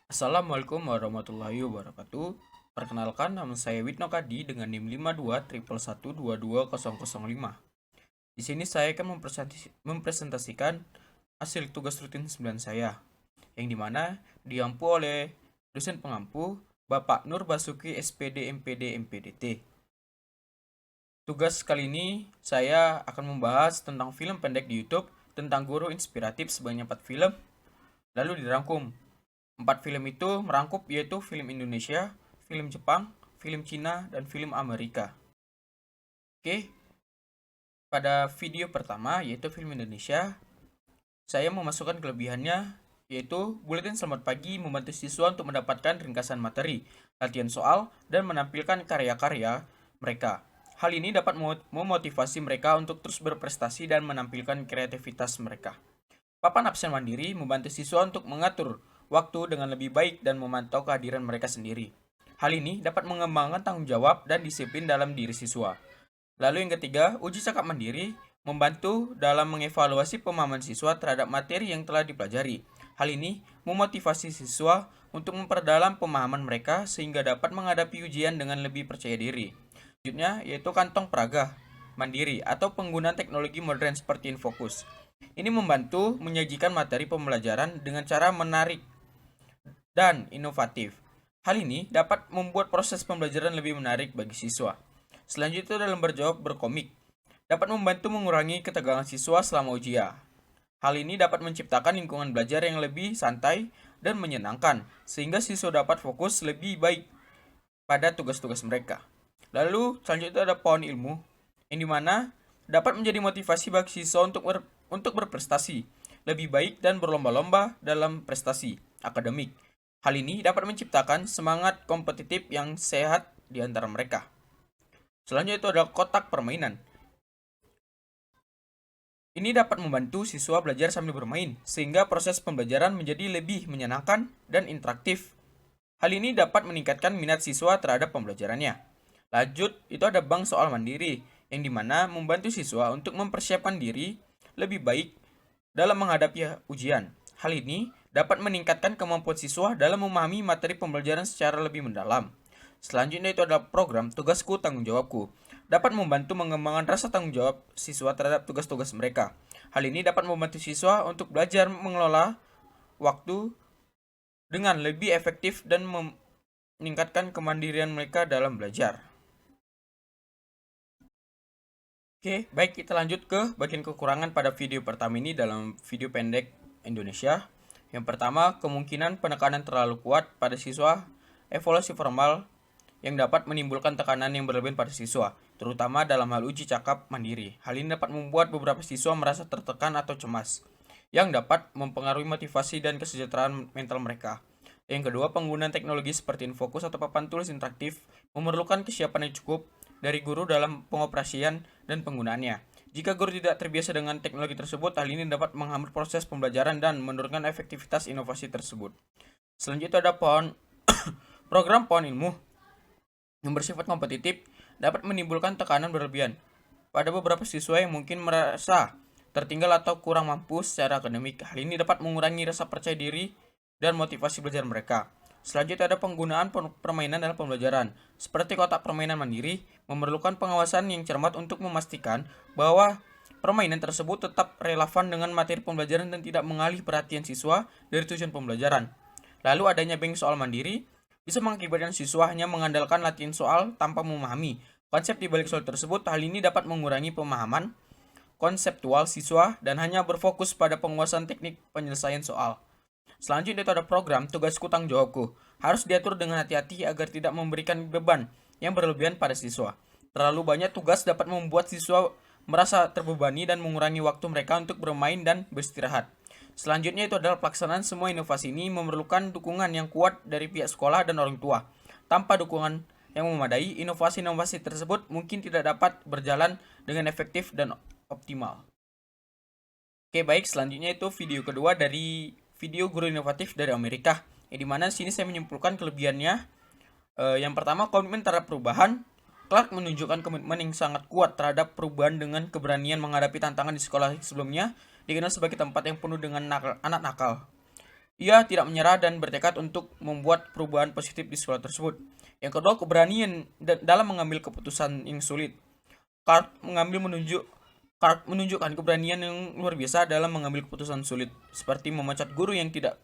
Assalamualaikum warahmatullahi wabarakatuh. Perkenalkan, nama saya Witno Kadi dengan NIM 52.111.22005. Di sini saya akan mempresentasikan hasil tugas rutin 9 saya, yang dimana diampu oleh dosen pengampu Bapak Nur Basuki SPD MPD MPDT. Tugas kali ini saya akan membahas tentang film pendek di YouTube tentang guru inspiratif sebanyak 4 film, lalu dirangkum. 4 film itu merangkup yaitu film Indonesia, film Jepang, film Cina, dan film Amerika. Oke, pada video pertama yaitu film Indonesia, saya memasukkan kelebihannya yaitu buletin selamat pagi membantu siswa untuk mendapatkan ringkasan materi, latihan soal, dan menampilkan karya-karya mereka. Hal ini dapat memotivasi mereka untuk terus berprestasi dan menampilkan kreativitas mereka. Papan absen mandiri membantu siswa untuk mengatur waktu dengan lebih baik dan memantau kehadiran mereka sendiri. Hal ini dapat mengembangkan tanggung jawab dan disiplin dalam diri siswa. Lalu yang ketiga, uji cakap mandiri membantu dalam mengevaluasi pemahaman siswa terhadap materi yang telah dipelajari. Hal ini memotivasi siswa untuk memperdalam pemahaman mereka sehingga dapat menghadapi ujian dengan lebih percaya diri. Selanjutnya yaitu kantong peraga mandiri atau penggunaan teknologi modern seperti Infocus. Ini membantu menyajikan materi pembelajaran dengan cara menarik dan inovatif. Hal ini dapat membuat proses pembelajaran lebih menarik bagi siswa. Selanjutnya dalam berjawab berkomik, dapat membantu mengurangi ketegangan siswa selama ujian. Hal ini dapat menciptakan lingkungan belajar yang lebih santai dan menyenangkan, sehingga siswa dapat fokus lebih baik pada tugas-tugas mereka. Lalu selanjutnya ada pohon ilmu, yang dimana dapat menjadi motivasi bagi siswa untuk berprestasi lebih baik dan berlomba-lomba dalam prestasi akademik. Hal ini dapat menciptakan semangat kompetitif yang sehat di antara mereka. Selanjutnya itu adalah kotak permainan. Ini dapat membantu siswa belajar sambil bermain, sehingga proses pembelajaran menjadi lebih menyenangkan dan interaktif. Hal ini dapat meningkatkan minat siswa terhadap pembelajarannya. Lanjut, itu ada bank soal mandiri, yang dimana membantu siswa untuk mempersiapkan diri lebih baik dalam menghadapi ujian. Hal ini dapat meningkatkan kemampuan siswa dalam memahami materi pembelajaran secara lebih mendalam. Selanjutnya itu adalah program tugasku tanggung jawabku. Dapat membantu mengembangkan rasa tanggung jawab siswa terhadap tugas-tugas mereka. Hal ini dapat membantu siswa untuk belajar mengelola waktu dengan lebih efektif dan meningkatkan kemandirian mereka dalam belajar. Oke, baik kita lanjut ke bagian kekurangan pada video pertama ini dalam video pendek Indonesia. Yang pertama, kemungkinan penekanan terlalu kuat pada siswa, evaluasi formal yang dapat menimbulkan tekanan yang berlebihan pada siswa, terutama dalam hal uji cakap mandiri. Hal ini dapat membuat beberapa siswa merasa tertekan atau cemas, yang dapat mempengaruhi motivasi dan kesejahteraan mental mereka. Yang kedua, penggunaan teknologi seperti Infocus atau papan tulis interaktif memerlukan kesiapan yang cukup dari guru dalam pengoperasian dan penggunaannya. Jika guru tidak terbiasa dengan teknologi tersebut, hal ini dapat menghambat proses pembelajaran dan menurunkan efektivitas inovasi tersebut. Selanjutnya ada program pohon ilmu yang bersifat kompetitif dapat menimbulkan tekanan berlebihan pada beberapa siswa yang mungkin merasa tertinggal atau kurang mampu secara akademik. Hal ini dapat mengurangi rasa percaya diri dan motivasi belajar mereka. Selanjutnya ada penggunaan permainan dalam pembelajaran. Seperti kotak permainan mandiri, memerlukan pengawasan yang cermat untuk memastikan bahwa permainan tersebut tetap relevan dengan materi pembelajaran dan tidak mengalih perhatian siswa dari tujuan pembelajaran. Lalu adanya bank soal mandiri bisa mengakibatkan siswa hanya mengandalkan latihan soal tanpa memahami konsep di balik soal tersebut. Hal ini dapat mengurangi pemahaman konseptual siswa dan hanya berfokus pada penguasaan teknik penyelesaian soal. Selanjutnya itu ada program tugasku tanggung jawabku. Harus diatur dengan hati-hati agar tidak memberikan beban yang berlebihan pada siswa. Terlalu banyak tugas dapat membuat siswa merasa terbebani dan mengurangi waktu mereka untuk bermain dan beristirahat. Selanjutnya itu adalah pelaksanaan semua inovasi ini memerlukan dukungan yang kuat dari pihak sekolah dan orang tua. Tanpa dukungan yang memadai, inovasi-inovasi tersebut mungkin tidak dapat berjalan dengan efektif dan optimal. Oke, baik, selanjutnya itu video kedua dari video guru inovatif dari Amerika. Yang dimana sini saya menyimpulkan kelebihannya. Yang pertama, komitmen terhadap perubahan. Clark menunjukkan komitmen yang sangat kuat terhadap perubahan dengan keberanian menghadapi tantangan di sekolah sebelumnya, dikenal sebagai tempat yang penuh dengan anak nakal. Ia tidak menyerah dan bertekad untuk membuat perubahan positif di sekolah tersebut. Yang kedua, keberanian dalam mengambil keputusan yang sulit. Clark menunjukkan keberanian yang luar biasa dalam mengambil keputusan sulit, seperti memecat guru yang tidak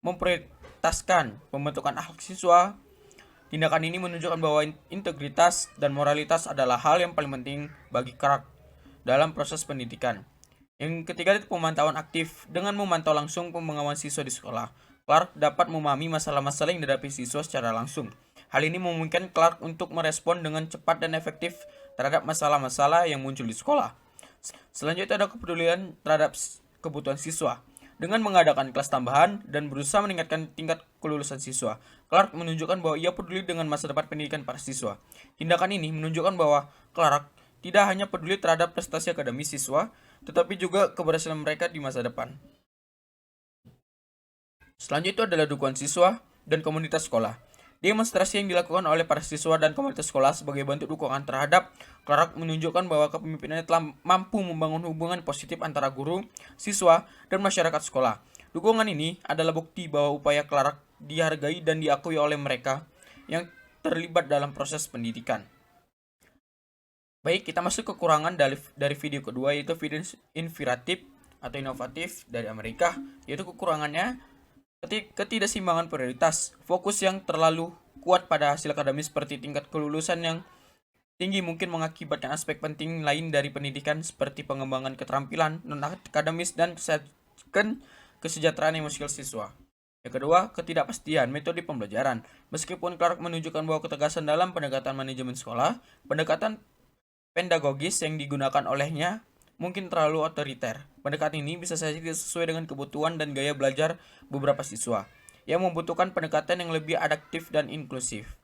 memprioritaskan pembentukan akhlak siswa. Tindakan ini menunjukkan bahwa integritas dan moralitas adalah hal yang paling penting bagi Clark dalam proses pendidikan. Yang ketiga itu pemantauan aktif. Dengan memantau langsung pengembangan siswa di sekolah, Clark dapat memahami masalah-masalah yang dihadapi siswa secara langsung. Hal ini memungkinkan Clark untuk merespon dengan cepat dan efektif terhadap masalah-masalah yang muncul di sekolah. Selanjutnya ada kepedulian terhadap kebutuhan siswa. Dengan mengadakan kelas tambahan dan berusaha meningkatkan tingkat kelulusan siswa, Clark menunjukkan bahwa ia peduli dengan masa depan pendidikan para siswa. Tindakan ini menunjukkan bahwa Clark tidak hanya peduli terhadap prestasi akademis siswa, tetapi juga keberhasilan mereka di masa depan. Selanjutnya adalah dukungan siswa dan komunitas sekolah. Demonstrasi yang dilakukan oleh para siswa dan komunitas sekolah sebagai bentuk dukungan terhadap Clark menunjukkan bahwa kepemimpinannya telah mampu membangun hubungan positif antara guru, siswa, dan masyarakat sekolah. Dukungan ini adalah bukti bahwa upaya Clark dihargai dan diakui oleh mereka yang terlibat dalam proses pendidikan. Baik, kita masuk ke kekurangan dari video kedua, yaitu video inspiratif atau inovatif dari Amerika, yaitu kekurangannya ketidakseimbangan prioritas, fokus yang terlalu kuat pada hasil akademis seperti tingkat kelulusan yang tinggi mungkin mengakibatkan aspek penting lain dari pendidikan seperti pengembangan keterampilan non-akademis dan kesejahteraan emosional siswa. Yang kedua, ketidakpastian metode pembelajaran. Meskipun Clark menunjukkan bahwa ketegasan dalam pendekatan manajemen sekolah, pendekatan pedagogis yang digunakan olehnya mungkin terlalu otoriter. Pendekatan ini bisa saja tidak sesuai dengan kebutuhan dan gaya belajar beberapa siswa, yang membutuhkan pendekatan yang lebih adaptif dan inklusif.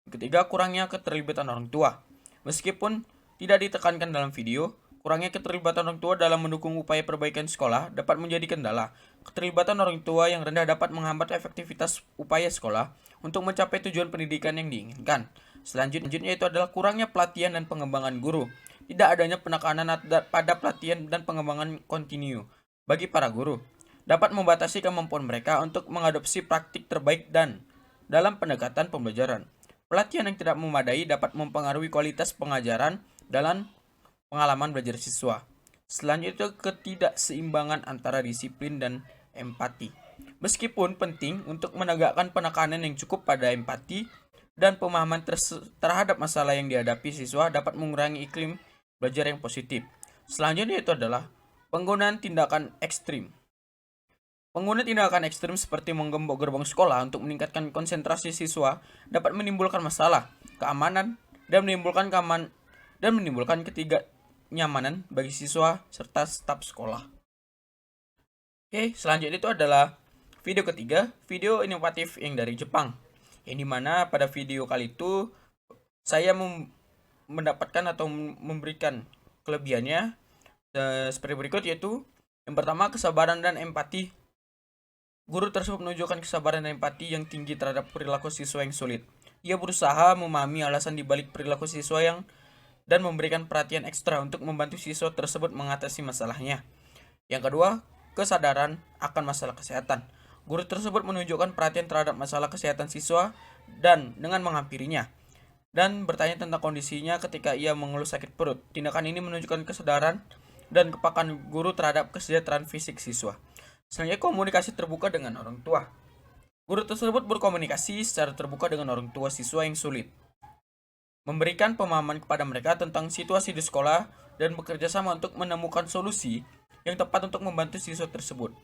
Ketiga, kurangnya keterlibatan orang tua. Meskipun tidak ditekankan dalam video, kurangnya keterlibatan orang tua dalam mendukung upaya perbaikan sekolah dapat menjadi kendala. Keterlibatan orang tua yang rendah dapat menghambat efektivitas upaya sekolah untuk mencapai tujuan pendidikan yang diinginkan. Selanjutnya itu adalah kurangnya pelatihan dan pengembangan guru. Tidak adanya penekanan pada pelatihan dan pengembangan kontinu bagi para guru dapat membatasi kemampuan mereka untuk mengadopsi praktik terbaik dan dalam pendekatan pembelajaran. Pelatihan yang tidak memadai dapat mempengaruhi kualitas pengajaran dalam pengalaman belajar siswa. Selanjutnya ketidakseimbangan antara disiplin dan empati. Meskipun penting untuk menegakkan penekanan yang cukup pada empati dan pemahaman terhadap masalah yang dihadapi siswa dapat mengurangi iklim belajar yang positif. Selanjutnya itu adalah penggunaan tindakan ekstrim. Penggunaan tindakan ekstrim seperti menggembok gerbang sekolah untuk meningkatkan konsentrasi siswa dapat menimbulkan masalah keamanan dan menimbulkan ketidaknyamanan bagi siswa serta staf sekolah. Oke, selanjutnya itu adalah video ketiga, video inovatif yang dari Jepang. Yang dimana pada video kali itu saya mendapatkan atau memberikan kelebihannya seperti berikut, yaitu yang pertama, kesabaran dan empati. Guru tersebut menunjukkan kesabaran dan empati yang tinggi terhadap perilaku siswa yang sulit. Ia berusaha memahami alasan dibalik perilaku siswa dan memberikan perhatian ekstra untuk membantu siswa tersebut mengatasi masalahnya. Yang kedua, kesadaran akan masalah kesehatan. Guru tersebut menunjukkan perhatian terhadap masalah kesehatan siswa dan dengan menghampirinya dan bertanya tentang kondisinya ketika ia mengeluh sakit perut. Tindakan ini menunjukkan kesadaran dan kepekaan guru terhadap kesejahteraan fisik siswa. Selanjutnya, komunikasi terbuka dengan orang tua. Guru tersebut berkomunikasi secara terbuka dengan orang tua siswa yang sulit, memberikan pemahaman kepada mereka tentang situasi di sekolah dan bekerja sama untuk menemukan solusi yang tepat untuk membantu siswa tersebut.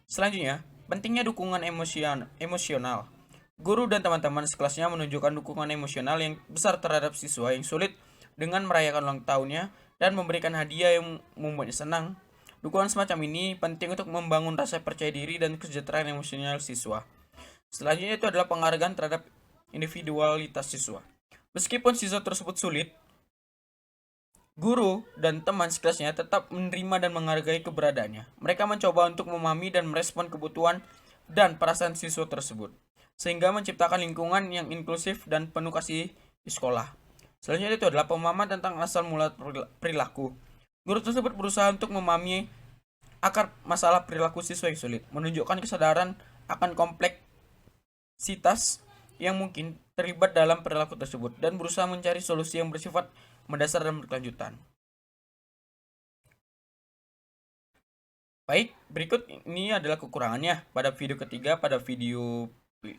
Selanjutnya, pentingnya dukungan emosional. Guru dan teman-teman sekelasnya menunjukkan dukungan emosional yang besar terhadap siswa yang sulit dengan merayakan ulang tahunnya dan memberikan hadiah yang membuatnya senang. Dukungan semacam ini penting untuk membangun rasa percaya diri dan kesejahteraan emosional siswa. Selanjutnya itu adalah penghargaan terhadap individualitas siswa. Meskipun siswa tersebut sulit, guru dan teman sekelasnya tetap menerima dan menghargai keberadaannya. Mereka mencoba untuk memahami dan merespon kebutuhan dan perasaan siswa tersebut, sehingga menciptakan lingkungan yang inklusif dan penuh kasih di sekolah. Selanjutnya itu adalah pemahaman tentang asal mula perilaku. Guru tersebut berusaha untuk memahami akar masalah perilaku siswa yang sulit, menunjukkan kesadaran akan kompleksitas yang mungkin terlibat dalam perilaku tersebut dan berusaha mencari solusi yang bersifat mendasar dan berkelanjutan. Baik, berikut ini adalah kekurangannya pada video ketiga, pada video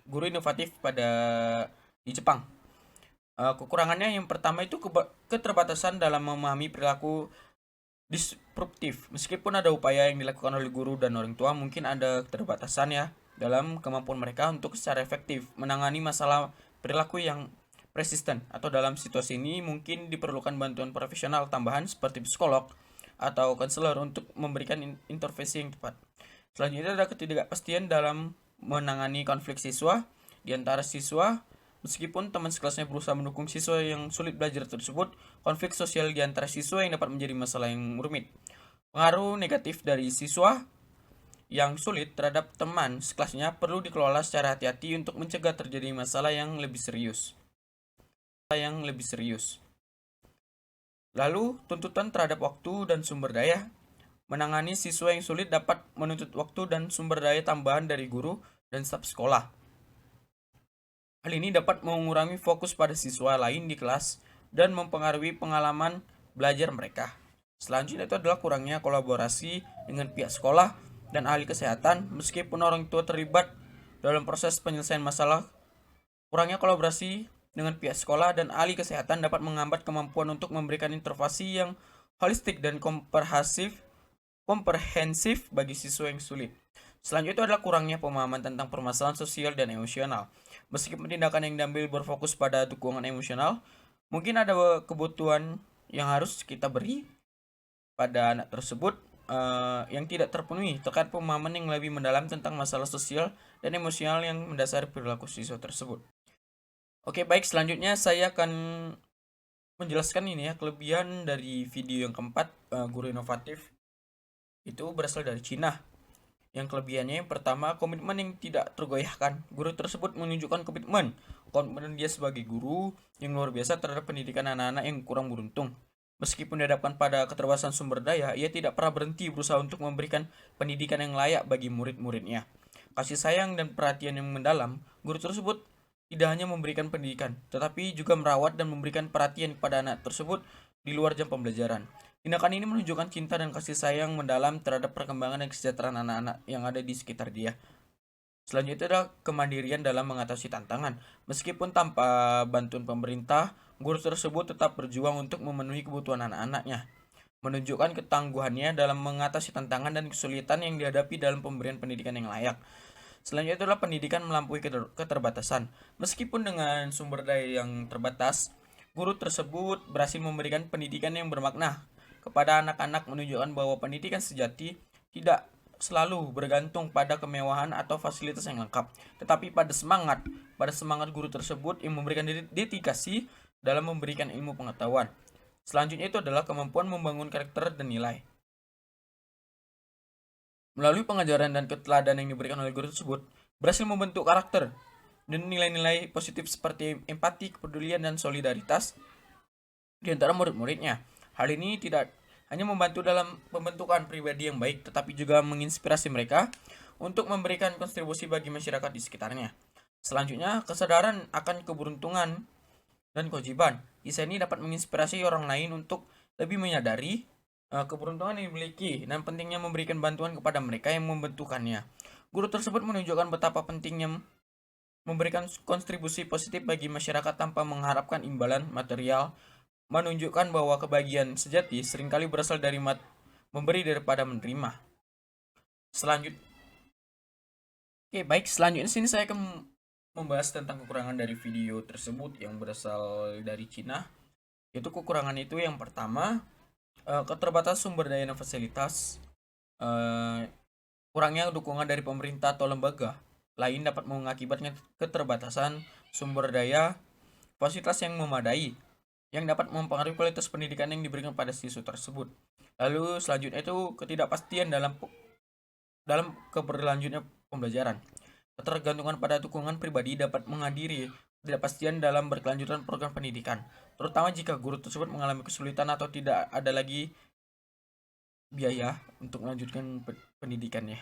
guru inovatif di Jepang. Kekurangannya yang pertama itu keterbatasan dalam memahami perilaku disruptif. Meskipun ada upaya yang dilakukan oleh guru dan orang tua, mungkin ada keterbatasan ya dalam kemampuan mereka untuk secara efektif menangani masalah perilaku yang persisten, atau dalam situasi ini mungkin diperlukan bantuan profesional tambahan seperti psikolog atau konselor untuk memberikan intervensi yang tepat. Selanjutnya ada ketidakpastian dalam menangani konflik siswa di antara siswa. Meskipun teman sekelasnya berusaha mendukung siswa yang sulit belajar tersebut, konflik sosial di antara siswa yang dapat menjadi masalah yang rumit. Pengaruh negatif dari siswa yang sulit terhadap teman sekelasnya perlu dikelola secara hati-hati untuk mencegah terjadi masalah yang lebih serius. Lalu, tuntutan terhadap waktu dan sumber daya. Menangani siswa yang sulit dapat menuntut waktu dan sumber daya tambahan dari guru dan staf sekolah. Hal ini dapat mengurangi fokus pada siswa lain di kelas dan mempengaruhi pengalaman belajar mereka. Selanjutnya itu adalah kurangnya kolaborasi dengan pihak sekolah dan ahli kesehatan. Meskipun orang tua terlibat dalam proses penyelesaian masalah, kurangnya kolaborasi dengan pihak sekolah dan ahli kesehatan dapat menghambat kemampuan untuk memberikan intervensi yang holistik dan komprehensif bagi siswa yang sulit. Selanjutnya itu adalah kurangnya pemahaman tentang permasalahan sosial dan emosional. Meskipun tindakan yang diambil berfokus pada dukungan emosional, mungkin ada kebutuhan yang harus kita beri pada anak tersebut yang tidak terpenuhi terkait pemahaman yang lebih mendalam tentang masalah sosial dan emosional yang mendasari perilaku siswa tersebut. Oke, baik, selanjutnya saya akan menjelaskan ini ya, kelebihan dari video yang keempat, guru inovatif itu berasal dari Cina. Yang kelebihannya yang pertama, komitmen yang tidak tergoyahkan. Guru tersebut menunjukkan komitmen dia sebagai guru yang luar biasa terhadap pendidikan anak-anak yang kurang beruntung. Meskipun dihadapkan pada keterbatasan sumber daya, ia tidak pernah berhenti berusaha untuk memberikan pendidikan yang layak bagi murid-muridnya. Kasih sayang dan perhatian yang mendalam, guru tersebut tidak hanya memberikan pendidikan, tetapi juga merawat dan memberikan perhatian kepada anak tersebut di luar jam pembelajaran. Tindakan ini menunjukkan cinta dan kasih sayang mendalam terhadap perkembangan dan kesejahteraan anak-anak yang ada di sekitar dia. Selanjutnya adalah kemandirian dalam mengatasi tantangan. Meskipun tanpa bantuan pemerintah, guru tersebut tetap berjuang untuk memenuhi kebutuhan anak-anaknya. Menunjukkan ketangguhannya dalam mengatasi tantangan dan kesulitan yang dihadapi dalam pemberian pendidikan yang layak. Selanjutnya adalah pendidikan melampaui keterbatasan. Meskipun dengan sumber daya yang terbatas, guru tersebut berhasil memberikan pendidikan yang bermakna kepada anak-anak, menunjukkan bahwa pendidikan sejati tidak selalu bergantung pada kemewahan atau fasilitas yang lengkap, tetapi pada semangat guru tersebut yang memberikan dedikasi dalam memberikan ilmu pengetahuan. Selanjutnya itu adalah kemampuan membangun karakter dan nilai. Melalui pengajaran dan keteladanan yang diberikan oleh guru tersebut, berhasil membentuk karakter dan nilai-nilai positif seperti empati, kepedulian, dan solidaritas di antara murid-muridnya. Hal ini tidak hanya membantu dalam pembentukan pribadi yang baik, tetapi juga menginspirasi mereka untuk memberikan kontribusi bagi masyarakat di sekitarnya. Selanjutnya, kesadaran akan keberuntungan dan kewajiban. Kisah ini dapat menginspirasi orang lain untuk lebih menyadari keberuntungan yang dimiliki dan pentingnya memberikan bantuan kepada mereka yang membutuhkannya. Guru tersebut menunjukkan betapa pentingnya memberikan kontribusi positif bagi masyarakat tanpa mengharapkan imbalan material, menunjukkan bahwa kebahagiaan sejati seringkali berasal dari memberi daripada menerima. Selanjutnya sini saya akan membahas tentang kekurangan dari video tersebut yang berasal dari Cina. Yaitu kekurangan itu yang pertama, keterbatasan sumber daya dan fasilitas. Kurangnya dukungan dari pemerintah atau lembaga lain dapat mengakibatkan keterbatasan sumber daya fasilitas yang memadai, yang dapat mempengaruhi kualitas pendidikan yang diberikan pada siswa tersebut. Lalu selanjutnya itu ketidakpastian dalam keberlanjutan pembelajaran. Ketergantungan pada dukungan pribadi dapat menghadiri ketidakpastian dalam berkelanjutan program pendidikan, terutama jika guru tersebut mengalami kesulitan atau tidak ada lagi biaya untuk melanjutkan pendidikannya.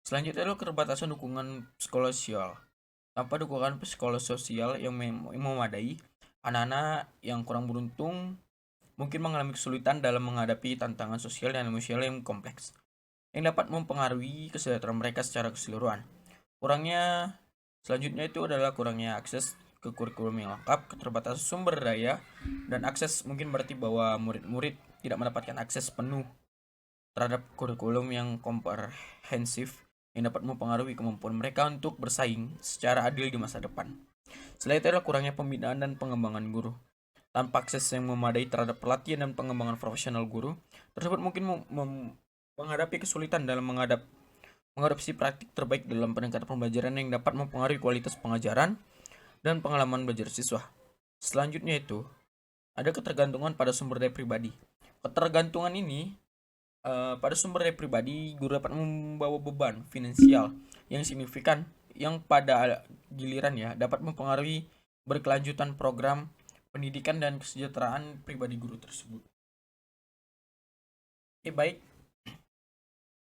Selanjutnya adalah keterbatasan dukungan psikososial. Tanpa dukungan psikososial yang memadai, anak-anak yang kurang beruntung mungkin mengalami kesulitan dalam menghadapi tantangan sosial dan emosional yang kompleks, yang dapat mempengaruhi kesejahteraan mereka secara keseluruhan. Kurangnya selanjutnya itu adalah kurangnya akses ke kurikulum yang lengkap, keterbatasan sumber daya, dan akses mungkin berarti bahwa murid-murid tidak mendapatkan akses penuh terhadap kurikulum yang komprehensif yang dapat mempengaruhi kemampuan mereka untuk bersaing secara adil di masa depan. Selain itu adalah kurangnya pembinaan dan pengembangan guru. Tanpa akses yang memadai terhadap pelatihan dan pengembangan profesional guru, tersebut mungkin menghadapi kesulitan dalam mengadopsi praktik terbaik dalam peningkatan pembelajaran yang dapat mempengaruhi kualitas pengajaran dan pengalaman belajar siswa. Selanjutnya itu, ada ketergantungan pada sumber daya pribadi. Ketergantungan ini pada sumber daya pribadi, guru dapat membawa beban finansial yang signifikan yang pada giliran ya dapat mempengaruhi berkelanjutan program pendidikan dan kesejahteraan pribadi guru tersebut. Oke, baik.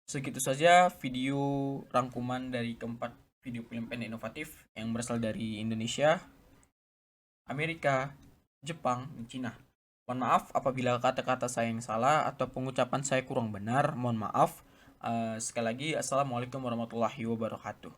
Segitu saja video rangkuman dari keempat video film pendek inovatif yang berasal dari Indonesia, Amerika, Jepang, dan Cina. Mohon maaf apabila kata-kata saya yang salah atau pengucapan saya kurang benar. Mohon maaf. Sekali lagi, Assalamualaikum warahmatullahi wabarakatuh.